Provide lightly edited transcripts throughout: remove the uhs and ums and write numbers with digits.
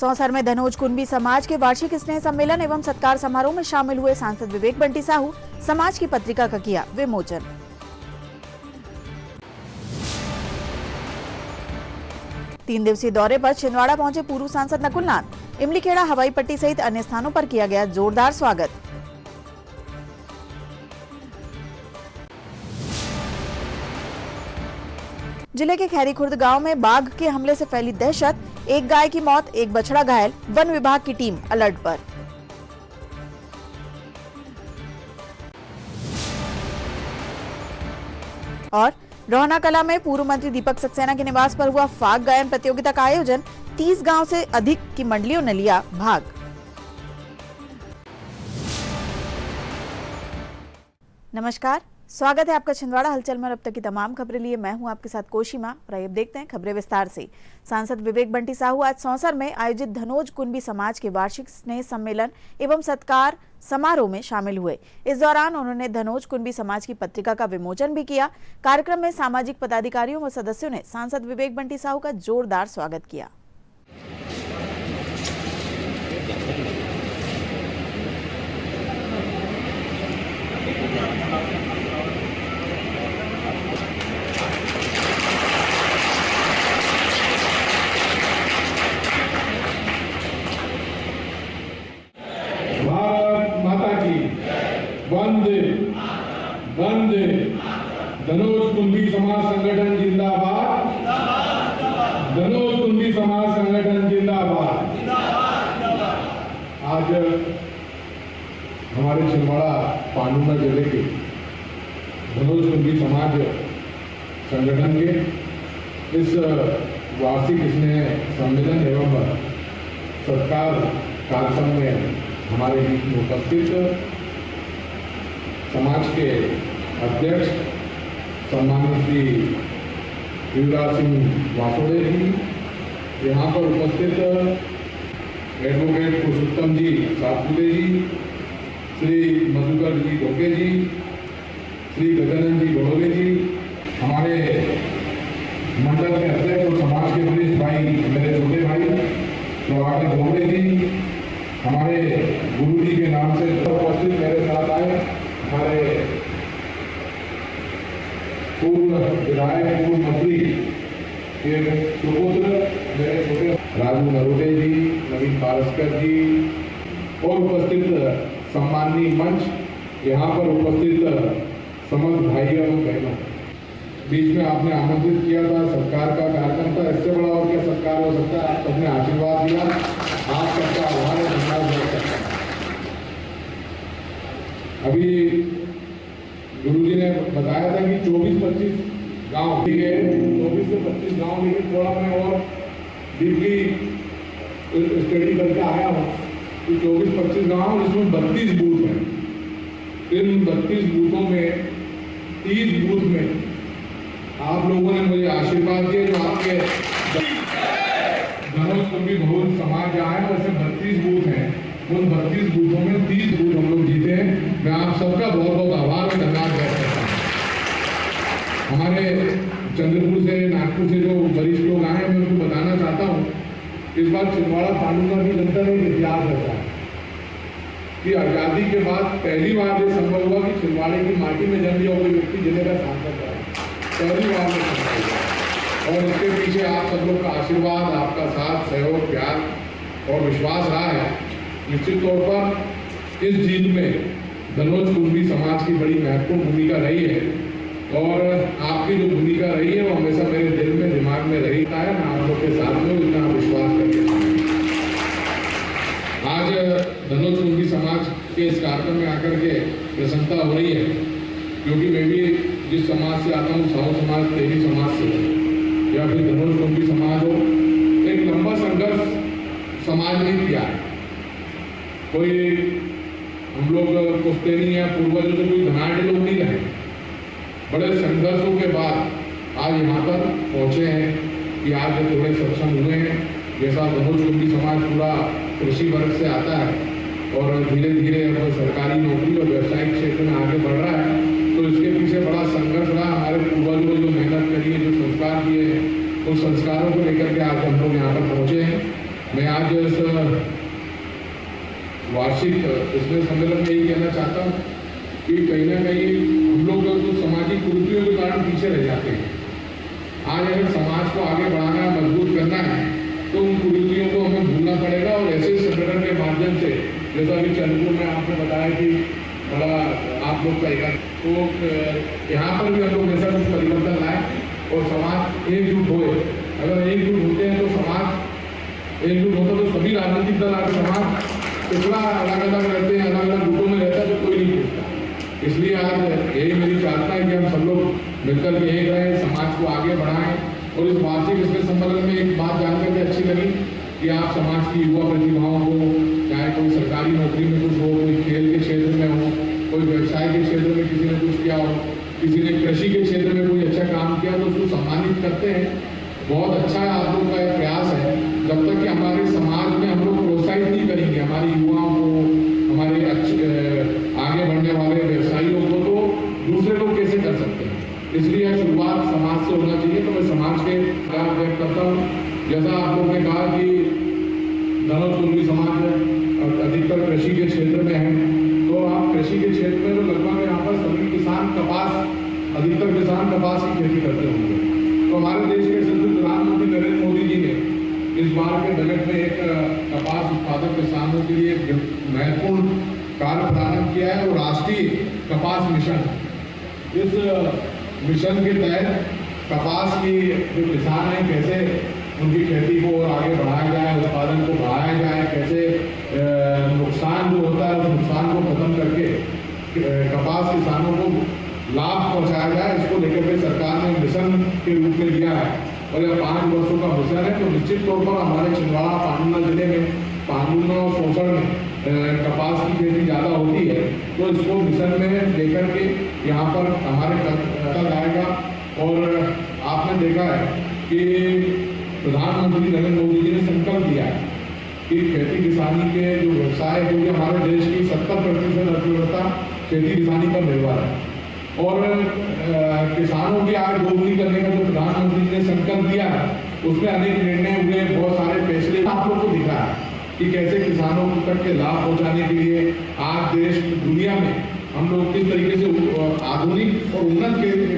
सौंसर में धनोज कुंभी समाज के वार्षिक स्नेह सम्मेलन एवं सत्कार समारोह में शामिल हुए सांसद विवेक बंटी साहू। समाज की पत्रिका का किया विमोचन। तीन दिवसीय दौरे पर छिंदवाड़ा पहुंचे पूर्व सांसद नकुल नाथ। इमलीखेड़ा, हवाई पट्टी सहित अन्य स्थानों पर किया गया जोरदार स्वागत। जिले के खैरी खुर्द गांव में बाघ के हमले से फैली दहशत, एक गाय की मौत, एक बछड़ा घायल, वन विभाग की टीम अलर्ट पर। और रोहना कला में पूर्व मंत्री दीपक सक्सेना के निवास पर हुआ फाग गायन प्रतियोगिता का आयोजन। 30 गांव से अधिक की मंडलियों ने लिया भाग। नमस्कार, स्वागत है आपका छिंदवाड़ा हलचल में। अब तक की तमाम खबरें लिए मैं हूं आपके साथ कोशिमा। और अब देखते हैं खबरें विस्तार से। सांसद विवेक बंटी साहू आज सौंसर में आयोजित धनोज कुंभी समाज के वार्षिक स्नेह सम्मेलन एवं सत्कार समारोह में शामिल हुए। इस दौरान उन्होंने धनोज कुंभी समाज की पत्रिका का विमोचन भी किया। कार्यक्रम में सामाजिक पदाधिकारियों व सदस्यों ने सांसद विवेक बंटी साहू का जोरदार स्वागत किया। वंदे वंदे। धनोज कुंभी समाज संगठन जिंदाबाद, धनोज कुंभी समाज संगठन जिंदाबाद। आज हमारे छिंदवाड़ा पांडुना जिले के धनोज कुंभी समाज संगठन के इस वार्षिक स्नेह सम्मेलन एवं सत्कार कार्यक्रम में हमारे बीच में उपस्थित समाज के अध्यक्ष सम्मानित श्री युवराज सिंह वासोड़े जी, यहाँ पर उपस्थित एडवोकेट पुरुषोत्तम जी सातपुते जी, श्री मधुकर जी ढोके जी, श्री गजानंद जी बड़ोले जी, हमारे मंडल के अध्यक्ष और समाज के वरिष्ठ भाई, मेरे छोटे भाई प्रभाकर बोगड़े जी, हमारे गुरु जी के नाम से उपस्थित मेरे साथ आए हमारे पूर्व विधायक, पूर्व मंत्री के सुपुत्र मेरे छोटे राजू नरोटे जी, नवीन पारस्कर जी और उपस्थित सम्माननीय मंच, यहाँ पर उपस्थित समस्त भाइयों और बहनों, बीच में आपने आमंत्रित किया था, सरकार का कार्यक्रम था, इससे बड़ा और क्या सरकार हो सकता है। आप सबने आशीर्वाद दिया, आप सबका आभार है, धन्यवाद व्यक्त करता हूं। अभी गुरुजी ने बताया था कि 24-25 गांव ठीक है, 24 से 25 गांव, लेकिन थोड़ा मैं और डीपली स्टडी करके आया हूँ कि 24-25 गांव, जिसमें 32 बूथ हैं। इन 32 बूथों में 30 बूथ में आप लोगों ने मुझे आशीर्वाद दिया, जो आपके धनोज कुंभी बहुल समाज जहाँ है वैसे 32 बूथ हैं, उन 32 बूथों में 30 बूथ हम लोग जीते हैं। मैं आप सबका बहुत बहुत आभार और धन्यवाद व्यक्त करता हूँ। हमारे चंद्रपुर से, नागपुर से जो वरिष्ठ लोग आए हैं, मैं उनको बताना चाहता हूँ, इस बार छिंदवाड़ा पांडुना की जनता ने इतिहास रचा है कि आज़ादी के बाद पहली बार ये संभव हुआ कि छिंदवाड़े की माटी में जन्म लिया कोई व्यक्ति जिले का सांसद रहा, पहली बार में संभव हुआ। और इसके पीछे आप सब लोग का आशीर्वाद, आपका साथ, सहयोग, प्यार और विश्वास रहा है। निश्चित तौर पर इस जीत में धनोज कुंभी समाज की बड़ी महत्वपूर्ण भूमिका रही है और आपकी जो भूमिका रही है वो हमेशा मेरे दिल में, दिमाग में रही है। मैं आप लोग के साथ में इतना विश्वास करके आज धनोज कुंभी समाज के इस कार्यक्रम में आकर के प्रसन्नता हो रही है, क्योंकि मैं भी जिस समाज से आता हूँ, साहू समाज, तेली समाज से या फिर धनोज कुंभी समाज हो, एक लंबा संघर्ष समाज ने किया है। कोई हम लोग पुश्ते नहीं है, पूर्वजों से कोई धनाढ़ लोग नहीं रहे। बड़े संघर्षों के बाद आज यहाँ पर पहुँचे हैं कि आज थोड़े सक्षम हुए हैं। जैसा धनोज कुंभी समाज पूरा कृषि वर्ग से आता है और धीरे धीरे अब सरकारी नौकरी और व्यावसायिक क्षेत्र में आगे बढ़ रहा है, तो इसके पीछे बड़ा संघर्ष रहा। हमारे पूर्वजों जो मेहनत करी है, जो संस्कार दिए हैं, उन संस्कारों को लेकर के आज हम लोग यहाँ पर पहुँचे हैं मैं आज इस वार्षिक इसमें सम्मेलन में यही कहना चाहता हूँ कि कहीं ना कहीं हम लोग तो सामाजिक कुरीतियों के कारण पीछे रह जाते हैं। आज अगर समाज को आगे बढ़ाना है, मजबूत करना है, तो उन कुरीतियों को हमें भूलना पड़ेगा और ऐसे संगठन के माध्यम से, जैसा कि चंद्रपुर में आपने बताया कि बड़ा आप लोग का एक तो यहाँ पर भी हम लोग ऐसा कुछ परिवर्तन लाए और समाज एकजुट होए। अगर एकजुट होते हैं तो समाज एकजुट होता तो सभी राजनीतिक दल आगे समाज टुकड़ा अलग अलग रहते हैं, अलग अलग ग्रुपों में रहता है तो कोई नहीं पूछता। इसलिए आज यही मेरी प्रार्थना है कि हम सब लोग मिलकर के एक रहें, समाज को आगे बढ़ाएं। और इस वार्षिक इसमें सम्मेलन में एक बात जानकर के अच्छी लगी कि आप समाज की युवा प्रतिभाओं को, चाहे कोई सरकारी नौकरी में कुछ हो, कोई खेल के क्षेत्र में हो, कोई व्यवसाय के क्षेत्र में किसी ने कुछ किया हो, किसी ने कृषि के क्षेत्र में कोई अच्छा काम किया तो उसको सम्मानित करते हैं। बहुत अच्छा है, आप लोग का एक प्रयास है। जब तक कि हमारे समाज में हम लोग प्रोत्साहित नहीं करेंगे हमारे युवाओं को, हमारे अच्छे आगे बढ़ने वाले व्यवसायियों को, तो दूसरे लोग कैसे कर सकते हैं। इसलिए शुरुआत समाज से होना चाहिए। तो मैं समाज के आभार व्यक्त करता हूँ। जैसा आप लोग ने कहा कि धनोज कुंभी समाज अधिकतर कृषि के क्षेत्र में है, तो आप कृषि के क्षेत्र में तो लगभग यहाँ पर सभी किसान कपास, अधिकतर किसान कपास की खेती करते होंगे। तो हमारे देश के यशस्वी प्रधानमंत्री नरेंद्र मोदी जी ने इस बार के बजट में एक कपास उत्पादक किसानों के लिए एक महत्वपूर्ण कार्य प्रारंभ किया है और राष्ट्रीय कपास मिशन। इस मिशन के तहत कपास की जो किसान हैं कैसे उनकी खेती को और आगे बढ़ाया जाए, उत्पादन को बढ़ाया जाए, कैसे नुकसान जो होता है उस नुकसान को खत्म करके कपास किसानों को लाभ पहुंचाया जाए, इसको लेकर के सरकार ने मिशन के रूप में लिया है। और यह 5 वर्षों का मिशन है। तो निश्चित तौर पर हमारे छिंदवाड़ा पांडुना जिले में पांडुना और शोषण में कपास की खेती ज़्यादा होती है, तो इसको मिशन में लेकर के यहाँ पर हमारे कर जाएगा। और आपने देखा है कि प्रधानमंत्री नरेंद्र मोदी जी ने संकल्प दिया है कि खेती किसानी के जो व्यवसाय है, क्योंकि हमारे देश की 70% अर्थव्यवस्था खेती किसानी पर निर्भर है और किसानों की आय दोगुनी करने का जो प्रधानमंत्री ने संकल्प दिया है उसमें अनेक निर्णय हुए, बहुत सारे फैसले आप लोग को दिखा है कि कैसे किसानों तक के लाभ पहुंचाने के लिए आज देश दुनिया में हम लोग किस तरीके से आधुनिक और उन्नत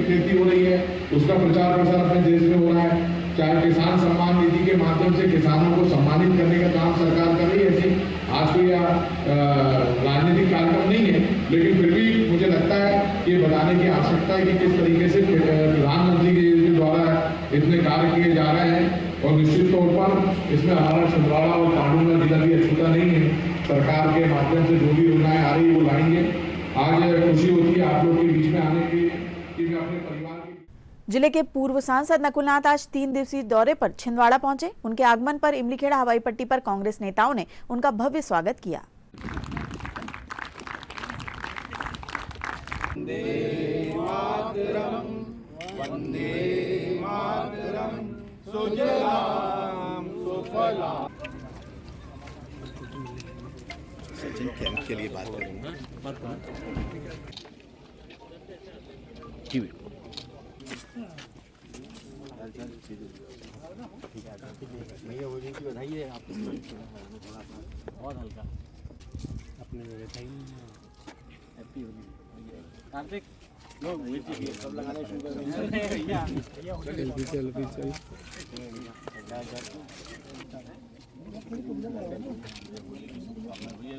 खेती हो रही है, उसका प्रचार प्रसार अपने देश में हो रहा है। चाहे किसान सम्मान निधि के माध्यम से किसानों को सम्मानित करने का काम सरकार कर रही है। ऐसी आज कोई राजनीतिक कार्यक्रम नहीं है, लेकिन फिर भी मुझे लगता है कि बताने की आवश्यकता है कि किस तरीके से प्रधानमंत्री के द्वारा इतने कार्य किए जा रहे हैं। और निश्चित तौर पर इसमें हमारा छिंदवाड़ा और पांडुना जिला भी अछूता नहीं है। सरकार के माध्यम से जो भी योजनाएं आ रही है वो लाएंगे। आज खुशी होती है आप लोग के बीच में आने के लिए कि मैं अपने परिवार की। जिले के पूर्व सांसद नकुलनाथ आज 3 दिवसीय दौरे पर छिंदवाड़ा पहुंचे। उनके आगमन पर इमलीखेड़ा हवाई पट्टी पर कांग्रेस नेताओं ने उनका भव्य स्वागत किया। वंदे मातरम, वंदे मातरम, सुजलाम सुफलाम। सचिन कैंप के लिए बात करेंगे। भैया वो की बधाई है आपको। बहुत हल्का अपने बधाई हैप्पी होली कार्तिक लोग मिर्ची सब लगाने शुरू कर देंगे। भैया चल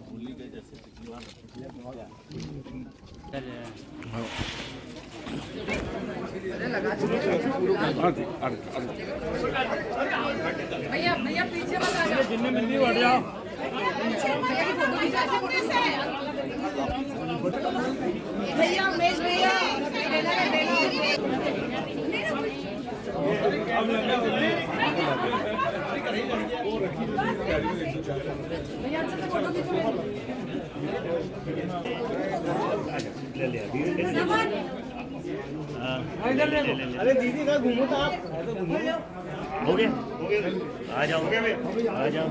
होली के जैसे भैया भैया पीछे मत आ जाओ, जिन्ने मिलनी बढ़ जाओ। भैया उमेश भैया अरे दीदी का घूमो तो आप हो गया आ जाओ आ जाओ।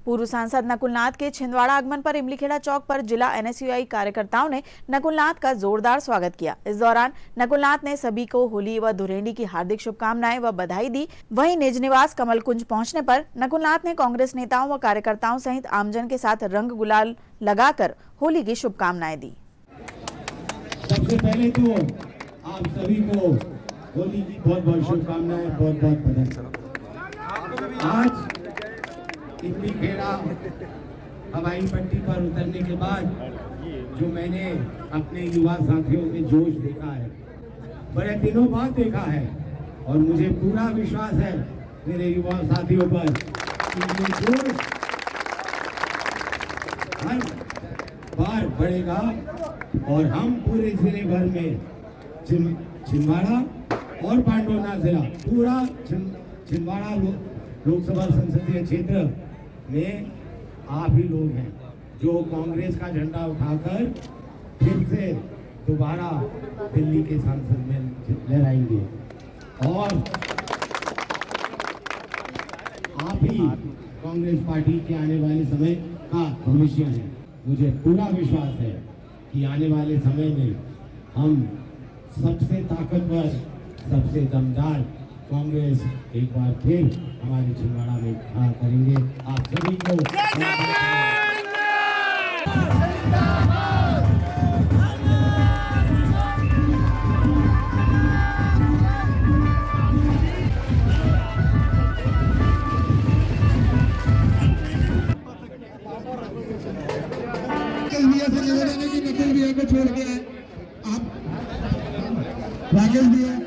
पूर्व सांसद नकुलनाथ के छिंदवाड़ा आगमन पर इमलीखेड़ा चौक पर जिला एनएसयूआई कार्यकर्ताओं ने नकुलनाथ का जोरदार स्वागत किया। इस दौरान नकुलनाथ ने सभी को होली व धुरेंडी की हार्दिक शुभकामनाएं व बधाई दी। वहीं निज निवास कमल कुंज पहुंचने पर नकुलनाथ ने कांग्रेस नेताओं व कार्यकर्ताओं सहित आमजन के साथ रंग गुलाल लगाकर होली की शुभकामनाएं दी। सबसे पहले तो आप सभी को होली की बहुत बहुत शुभकामनाएं, बहुत बहुत बधाई। आज इमलीखेड़ा हवाई पट्टी पर उतरने के बाद जो मैंने अपने युवा साथियों में जोश देखा है, बड़े दिनों बाद देखा है, और मुझे पूरा विश्वास है मेरे युवा साथियों पर कि ये जोश हर बार बढ़ेगा और हम पूरे जिले भर में छिंदवाड़ा और पांडवनाथ जिला, पूरा छिंदवाड़ा लोकसभा संसदीय क्षेत्र में आप ही लोग हैं जो कांग्रेस का झंडा उठाकर फिर से दोबारा दिल्ली के संसद में लहराएंगे, और आप ही कांग्रेस पार्टी के आने वाले समय का भविष्य है। मुझे पूरा विश्वास है कि आने वाले समय में हम सबसे ताकतवर, सबसे दमदार कांग्रेस एक बार फिर हमारे छिंदवाड़ा में खड़ा करेंगे। आप सभी को छोड़ के आप राकेश भैया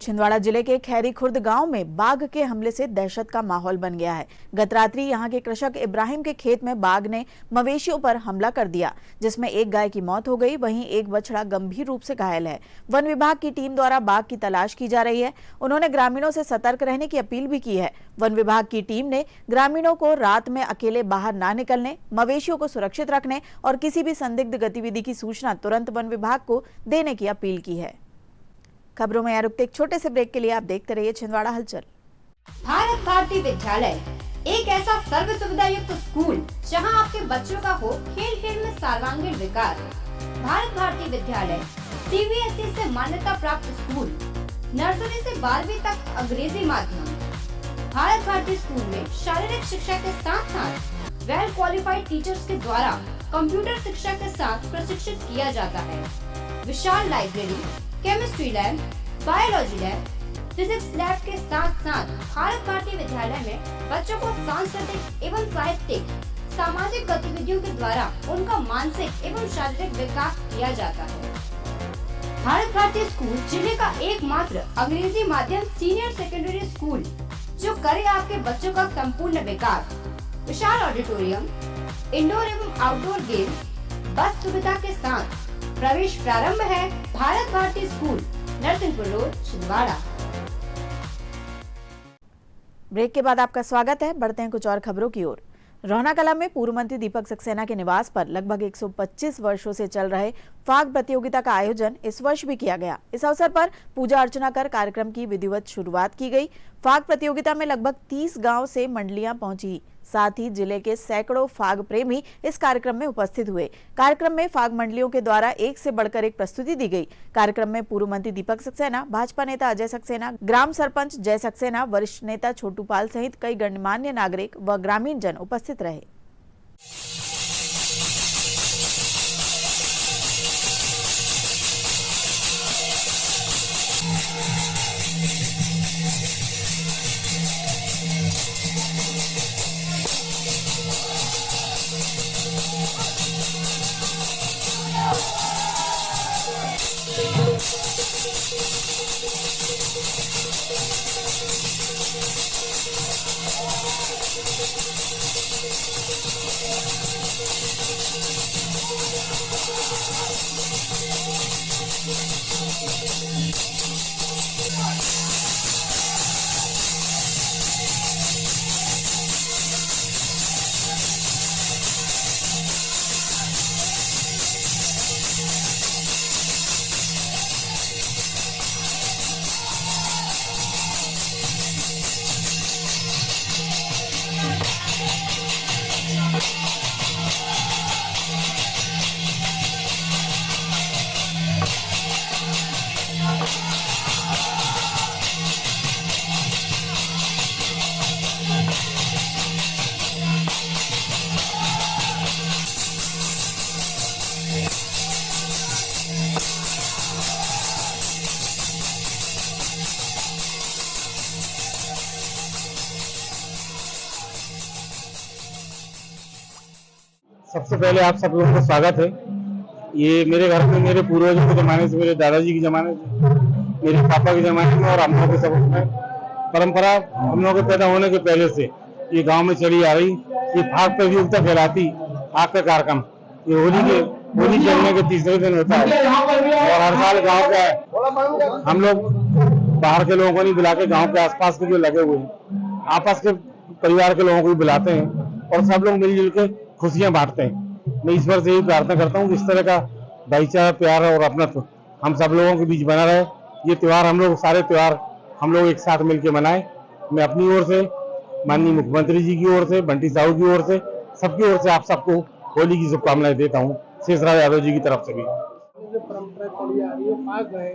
छिंदवाड़ा जिले के खैरी खुर्द गांव में बाघ के हमले से दहशत का माहौल बन गया है। गत रात्रि यहां के कृषक इब्राहिम के खेत में बाघ ने मवेशियों पर हमला कर दिया, जिसमें एक गाय की मौत हो गई, वहीं एक बछड़ा गंभीर रूप से घायल है। वन विभाग की टीम द्वारा बाघ की तलाश की जा रही है। उन्होंने ग्रामीणों से सतर्क रहने की अपील भी की है। वन विभाग की टीम ने ग्रामीणों को रात में अकेले बाहर न निकलने, मवेशियों को सुरक्षित रखने और किसी भी संदिग्ध गतिविधि की सूचना तुरंत वन विभाग को देने की अपील की है। खबरों में रुकते एक छोटे से ब्रेक के लिए आप देखते रहिए छिंदवाड़ा हलचल। भारत भारती विद्यालय एक ऐसा सर्व सुविधा युक्त स्कूल जहां आपके बच्चों का हो खेल खेल में सर्वांगीण विकास। भारत भारती विद्यालय सीबीएसई से मान्यता प्राप्त स्कूल, नर्सरी से 12वीं तक अंग्रेजी माध्यम। भारत भारती स्कूल में शारीरिक शिक्षा के साथ साथ वेल क्वालिफाइड टीचर्स के द्वारा कंप्यूटर शिक्षा के साथ प्रशिक्षित किया जाता है। विशाल library, chemistry lab, biology lab, physics lab के साथ साथ भारत भारती विद्यालय में बच्चों को सांस्कृतिक एवं साहित्यिक सामाजिक गतिविधियों के द्वारा उनका मानसिक एवं शारीरिक विकास किया जाता है। भारत भारती स्कूल जिले का एकमात्र अंग्रेजी माध्यम सीनियर सेकेंडरी स्कूल जो करे आपके बच्चों का संपूर्ण विकास। विशाल ऑडिटोरियम, इंडोर एवं आउटडोर गेम, बस सुविधा के साथ प्रवेश प्रारंभ है। Bharat Bharati school, Narsinghpur road, Chhindwara. Break के बाद आपका स्वागत है। बढ़ते हैं कुछ और खबरों की ओर। रोहना कला में पूर्व मंत्री दीपक सक्सेना के निवास पर लगभग 125 वर्षों से चल रहे फाग प्रतियोगिता का आयोजन इस वर्ष भी किया गया। इस अवसर पर पूजा अर्चना कर कार्यक्रम की विधिवत शुरुआत की गई। फाग प्रतियोगिता में लगभग 30 गांव से मंडलियां पहुंची। साथ ही जिले के सैकड़ों फाग प्रेमी इस कार्यक्रम में उपस्थित हुए। कार्यक्रम में फाग मंडलियों के द्वारा एक से बढ़कर एक प्रस्तुति दी गई। कार्यक्रम में पूर्व मंत्री दीपक सक्सेना, भाजपा नेता अजय सक्सेना, ग्राम सरपंच जय सक्सेना, वरिष्ठ नेता छोटू पाल सहित कई गणमान्य नागरिक व ग्रामीण जन उपस्थित रहे। सबसे पहले आप सब लोगों का स्वागत है। ये मेरे घर में मेरे पूर्वजों के ज़माने से, मेरे दादाजी के ज़माने से, मेरे पापा के ज़माने में और हम लोगों के सब में परंपरा, हम लोगों के पैदा होने के पहले से ये गांव में चली आ रही। ये फाग प्रतियोगिता कहलाती आग का कार्यक्रम, ये होली खेलने के तीसरे दिन होता है और हर साल गाँव का हम लोग बाहर के लोगों को नहीं बुला के गाँव के आसपास के जो लगे हुए हैं आपस के परिवार के लोगों को भी बुलाते हैं और सब लोग मिलजुल के खुशियां बांटते हैं। मैं ईश्वर से यही प्रार्थना करता हूँ कि इस तरह का भाईचारा, प्यार और अपनात्व हम सब लोगों के बीच बना रहे। ये त्यौहार हम लोग, सारे त्यौहार हम लोग एक साथ मिलकर मनाएं। मैं अपनी ओर से, माननीय मुख्यमंत्री जी की ओर से, बंटी साहू की ओर से, सबकी ओर से आप सबको होली की शुभकामनाएं देता हूँ। शेषराव यादव जी की तरफ से भी। परंपरा चली आ रही है, फाग है,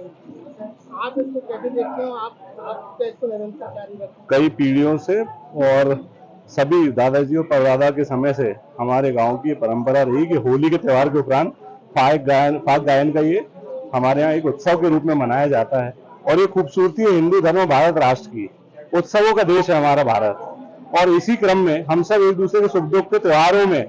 आप इसको कैसे देखते हो? आप इसको निरंतर जारी रखते हैं? कई पीढ़ियों से और सभी दादाजी और परदादा के समय से हमारे गांव की परंपरा रही कि होली के त्यौहार के उपरांत फाग गायन का ये हमारे यहाँ एक उत्सव के रूप में मनाया जाता है। और ये खूबसूरती है हिंदू धर्म और भारत राष्ट्र की, उत्सवों का देश है हमारा भारत। और इसी क्रम में हम सब एक दूसरे के सुख दुख के त्योहारों में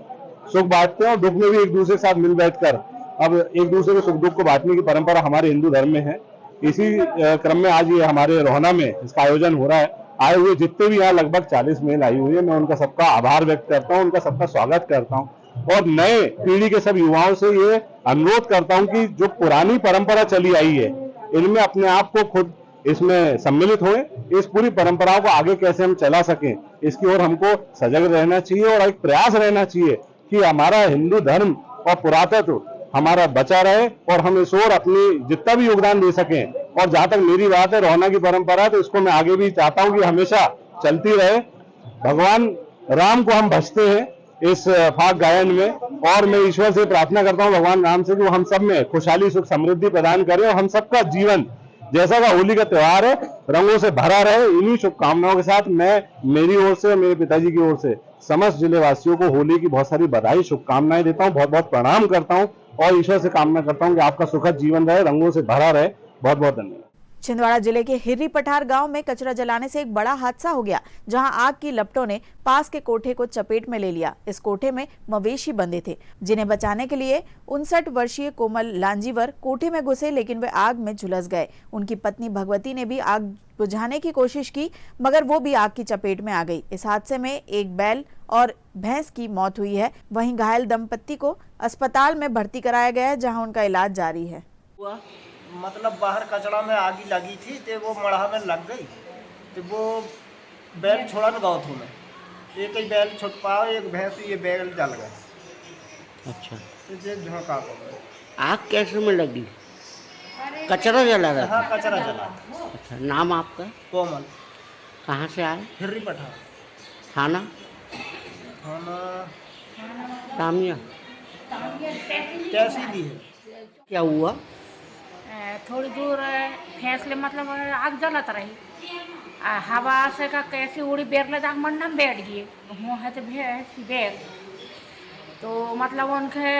सुख बांटते हैं और दुख में भी एक दूसरे के साथ मिल बैठकर अब एक दूसरे के सुख दुख को बांटने की परंपरा हमारे हिंदू धर्म में है। इसी क्रम में आज ये हमारे रोहना में इसका आयोजन हो रहा है। आए हुए जितने भी यहाँ लगभग 40 मेल आई हुई है, मैं उनका सबका आभार व्यक्त करता हूँ, उनका सबका स्वागत करता हूँ और नए पीढ़ी के सब युवाओं से ये अनुरोध करता हूँ कि जो पुरानी परंपरा चली आई है इनमें अपने आप को खुद इसमें सम्मिलित हों। इस पूरी परंपराओं को आगे कैसे हम चला सकें, इसकी ओर हमको सजग रहना चाहिए और एक प्रयास रहना चाहिए कि हमारा हिंदू धर्म और पुरातत्व हमारा बचा रहे और हम इस ओर अपनी जितना भी योगदान दे सकें। और जहां तक मेरी बात है रोहना की परंपरा, तो इसको मैं आगे भी चाहता हूं कि हमेशा चलती रहे। भगवान राम को हम भजते हैं इस फाग गायन में और मैं ईश्वर से प्रार्थना करता हूं भगवान राम से कि वो हम सब में खुशहाली, सुख, समृद्धि प्रदान करे और हम सबका जीवन जैसा का होली का त्योहार है रंगों से भरा रहे। इन्हीं शुभकामनाओं के साथ मैं मेरी ओर से, मेरे पिताजी की ओर से समस्त जिले वासियों को होली की बहुत सारी बधाई, शुभकामनाएं देता हूं, बहुत बहुत प्रणाम करता हूं और ईश्वर से कामना करता हूं कि आपका सुखद जीवन रहे, रंगों से भरा रहे। बहुत बहुत धन्यवाद। छिंदवाड़ा जिले के हिर्री पठार गांव में कचरा जलाने से एक बड़ा हादसा हो गया, जहां आग की लपटों ने पास के कोठे को चपेट में ले लिया। इस कोठे में मवेशी बंधे थे, जिन्हें बचाने के लिए 59 वर्षीय कोमल लांजीवर कोठे में घुसे, लेकिन वे आग में झुलस गए। उनकी पत्नी भगवती ने भी आग बुझाने की कोशिश की, मगर वो भी आग की चपेट में आ गई। इस हादसे में एक बैल और भैंस की मौत हुई है। वहीं घायल दंपत्ति को अस्पताल में भर्ती कराया गया है, जहां उनका इलाज जारी है। मतलब बाहर कचरा में आगी लगी थी तो वो मड़ा में लग गई, तो वो बैल छोड़न गाँव थो में एक ही बैल छुट पाओ, एक भैंस, ये बैल जल गए। अच्छा, तो ये झोंका आग कैसे में लगी? कचरा जला रहा? हाँ, कचरा जला। अच्छा, नाम आपका? कोमल। कहाँ से आए? हिर्री पठार। थाना? तामिया कैसी दी है? क्या हुआ? थोड़ी दूर फैसले मतलब आग जलत रही, हवा से का कैसे उड़ी बेर ले जाकर मंडा में बैठ गए हुआ है तो बेर, तो मतलब उनके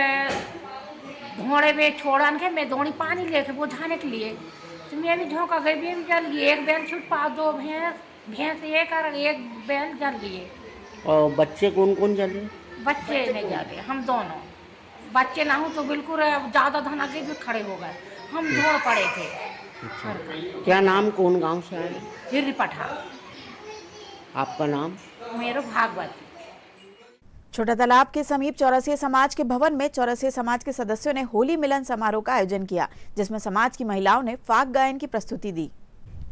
घोड़े पे छोड़न के मैं दौड़ी पानी लेके बुझाने के लिए, तो मैं भी झोंका गई, भी जल गई। एक बैल छुट पा, दो भैंस एक और एक बैल जल गई। और बच्चे कौन कौन जले? बच्चे नहीं जले, हम दोनों। बच्चे ना हो तो बिल्कुल ज़्यादा धन आगे भी खड़े हो गए, हम दौड़ पड़े थे। अच्छा, क्या नाम, कौन गांव से आए? हिर्री पठार। आपका नाम? मेरो भागवत। छोटा तालाब के समीप चौरसिया समाज के भवन में चौरसिया समाज के सदस्यों ने होली मिलन समारोह का आयोजन किया, जिसमें समाज की महिलाओं ने फाग गायन की प्रस्तुति दी।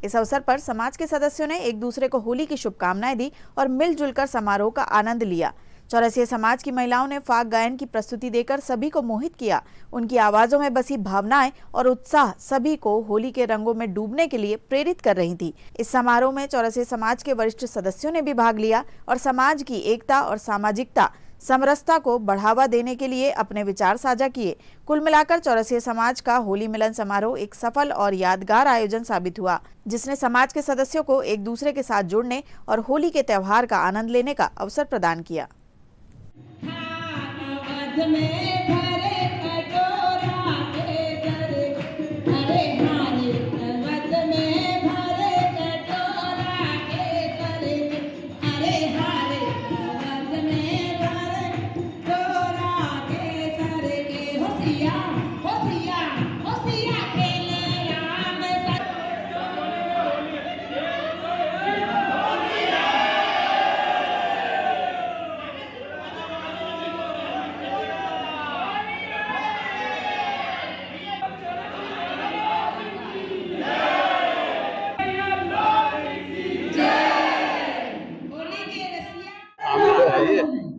इस अवसर पर समाज के सदस्यों ने एक दूसरे को होली की शुभकामनाएं दी और मिलजुल कर समारोह का आनंद लिया। चौरसिया समाज की महिलाओं ने फाग गायन की प्रस्तुति देकर सभी को मोहित किया। उनकी आवाजों में बसी भावनाएं और उत्साह सभी को होली के रंगों में डूबने के लिए प्रेरित कर रही थी। इस समारोह में चौरसिया समाज के वरिष्ठ सदस्यों ने भी भाग लिया और समाज की एकता और सामाजिकता समरसता को बढ़ावा देने के लिए अपने विचार साझा किए। कुल मिलाकर चौरसिया समाज का होली मिलन समारोह एक सफल और यादगार आयोजन साबित हुआ, जिसने समाज के सदस्यों को एक दूसरे के साथ जुड़ने और होली के त्योहार का आनंद लेने का अवसर प्रदान किया।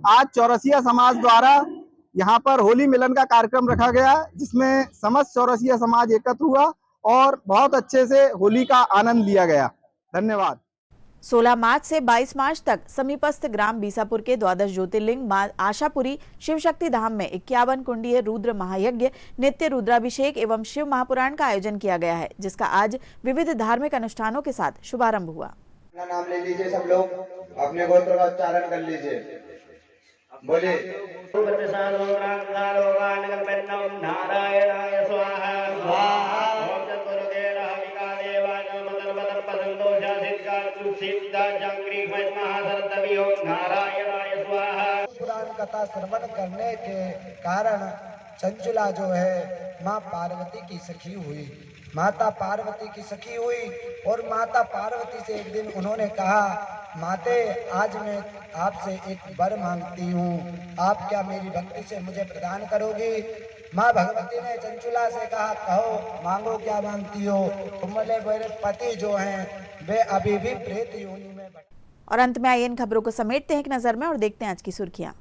आज चौरसिया समाज द्वारा यहाँ पर होली मिलन का कार्यक्रम रखा गया, जिसमें समस्त चौरसिया समाज एकत्र हुआ और बहुत अच्छे से होली का आनंद लिया गया। धन्यवाद। 16 मार्च से 22 मार्च तक समीपस्थ ग्राम बीसापुर के द्वादश ज्योतिर्लिंग मां आशापुरी शिव शक्ति धाम में 51 कुंडीय रुद्र महायज्ञ, नित्य रुद्राभिषेक एवं शिव महापुराण का आयोजन किया गया है, जिसका आज विविध धार्मिक अनुष्ठानों के साथ शुभारंभ हुआ। अपना नाम ले लीजिए, सब लोग अपने गोत्र का उच्चारण कर लीजिए। बोलिए। नारायणाय स्वाहा स्वाहा। ओम चतुर्वेद हविकादेवा नमः पदंदोषा सिद्धार्थ सिद्धा जंग्री महासरतवि ओम नारायणाय स्वाहा। पुराण कथा श्रवण करने के कारण चंचुला जो है माँ पार्वती की सखी हुई, माता पार्वती की सखी हुई और माता पार्वती से एक दिन उन्होंने कहा, माते आज मैं आपसे एक वर मांगती हूँ, आप क्या मेरी भक्ति से मुझे प्रदान करोगी? माँ भगवती ने चंचुला से कहा, कहो मांगो, क्या मांगती हो? तो बोले मेरे पति जो हैं वे अभी भी प्रेत योनि में। और अंत में आइए इन खबरों को समेटते हैं एक नजर में और देखते हैं आज की सुर्खियां।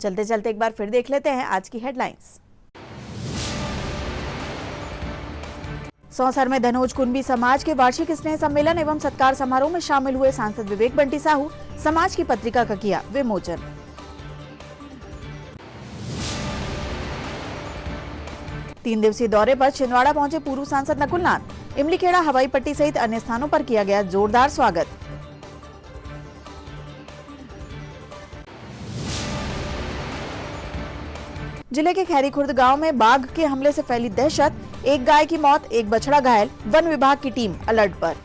चलते चलते एक बार फिर देख लेते हैं आज की हेडलाइंस। सौंसर में धनोज कुंभी समाज के वार्षिक स्नेह सम्मेलन एवं सत्कार समारोह में शामिल हुए सांसद विवेक बंटी साहू, समाज की पत्रिका का किया विमोचन। तीन दिवसीय दौरे पर छिंदवाड़ा पहुंचे पूर्व सांसद नकुल नाथ, इमलीखेड़ा हवाई पट्टी सहित अन्य स्थानों पर किया गया जोरदार स्वागत। जिले के खैरी खुर्द गांव में बाघ के हमले से फैली दहशत, एक गाय की मौत, एक बछड़ा घायल, वन विभाग की टीम अलर्ट पर।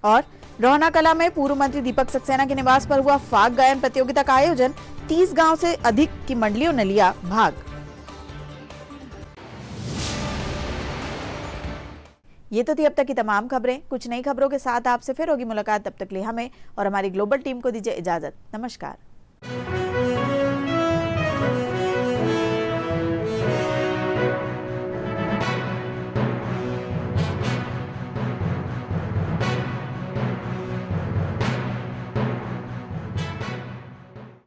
और रोहना कला में पूर्व मंत्री दीपक सक्सेना के निवास पर हुआ फाग गायन प्रतियोगिता का आयोजन, 30 गांव से अधिक की मंडलियों ने लिया भाग। ये तो थी अब तक की तमाम खबरें। कुछ नई खबरों के साथ आपसे फिर होगी मुलाकात। तब तक लिए हमें और हमारी ग्लोबल टीम को दीजिए इजाजत। नमस्कार।